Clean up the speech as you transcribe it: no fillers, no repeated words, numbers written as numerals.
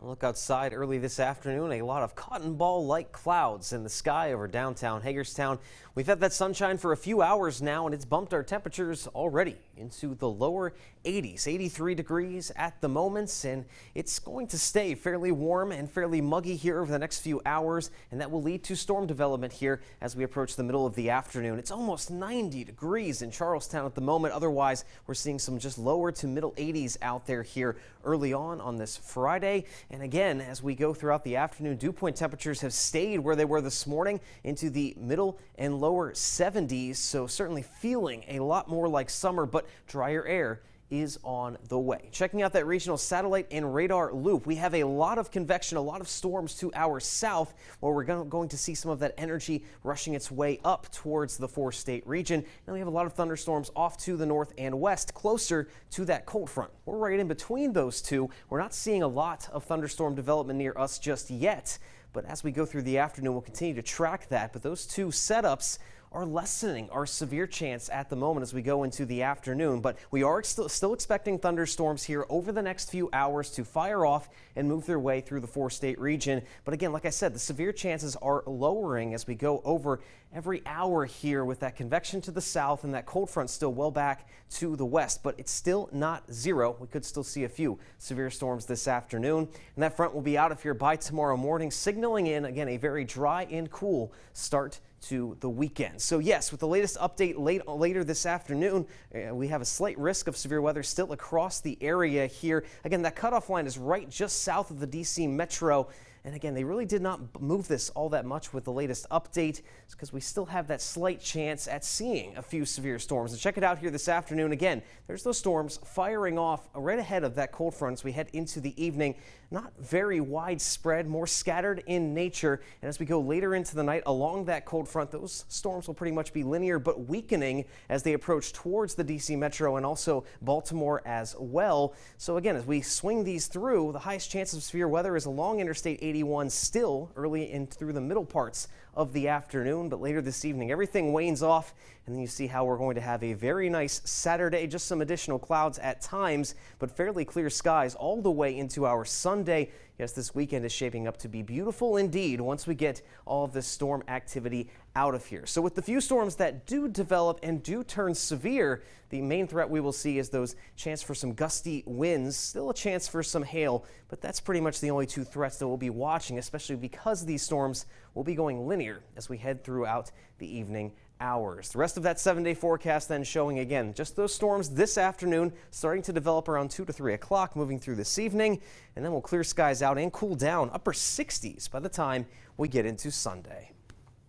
Look outside early this afternoon, a lot of cotton ball-like clouds in the sky over downtown Hagerstown. We've had that sunshine for a few hours now, and it's bumped our temperatures already into the lower 80s, 83 degrees at the moment, and it's going to stay fairly warm and fairly muggy here over the next few hours, and that will lead to storm development here as we approach the middle of the afternoon. It's almost 90 degrees in Charlestown at the moment. Otherwise, we're seeing some just lower to middle 80s out there here early on this Friday. And again, as we go throughout the afternoon, dew point temperatures have stayed where they were this morning into the middle and lower 70s. So certainly feeling a lot more like summer, but drier air is on the way. Checking out that regional satellite and radar loop, we have a lot of convection, a lot of storms to our south, where we're going to see some of that energy rushing its way up towards the four-state region. And we have a lot of thunderstorms off to the north and west, closer to that cold front. We're right in between those two. We're not seeing a lot of thunderstorm development near us just yet, but as we go through the afternoon, we'll continue to track that. But those two setups are lessening our severe chance at the moment as we go into the afternoon. But we are still expecting thunderstorms here over the next few hours to fire off and move their way through the four-state region. But again, like I said, the severe chances are lowering as we go over every hour here with that convection to the south and that cold front still well back to the west. But it's still not zero. We could still see a few severe storms this afternoon. And that front will be out of here by tomorrow morning, signaling in, again, a very dry and cool start to the weekend. So yes, with the latest update later this afternoon, we have a slight risk of severe weather still across the area here. Again, that cutoff line is right just south of the DC Metro. And again, they really did not move this all that much with the latest update because we still have that slight chance at seeing a few severe storms. And check it out here this afternoon. Again, there's those storms firing off right ahead of that cold front as we head into the evening. Not very widespread, more scattered in nature. And as we go later into the night along that cold front, those storms will pretty much be linear but weakening as they approach towards the DC Metro and also Baltimore as well. So again, as we swing these through, the highest chance of severe weather is along Interstate 81 still early in through the middle parts of the afternoon, but later this evening everything wanes off, and then you see how we're going to have a very nice Saturday, just some additional clouds at times, but fairly clear skies all the way into our Sunday. Yes, this weekend is shaping up to be beautiful indeed once we get all of this storm activity out of here. So with the few storms that do develop and do turn severe, the main threat we will see is those chance for some gusty winds, still a chance for some hail, but that's pretty much the only two threats that we'll be watching, especially because these storms will be going linear as we head throughout the evening hours. The rest of that 7-day forecast then showing again just those storms this afternoon starting to develop around 2 to 3 o'clock, moving through this evening, and then we'll clear skies out and cool down upper 60s by the time we get into Sunday.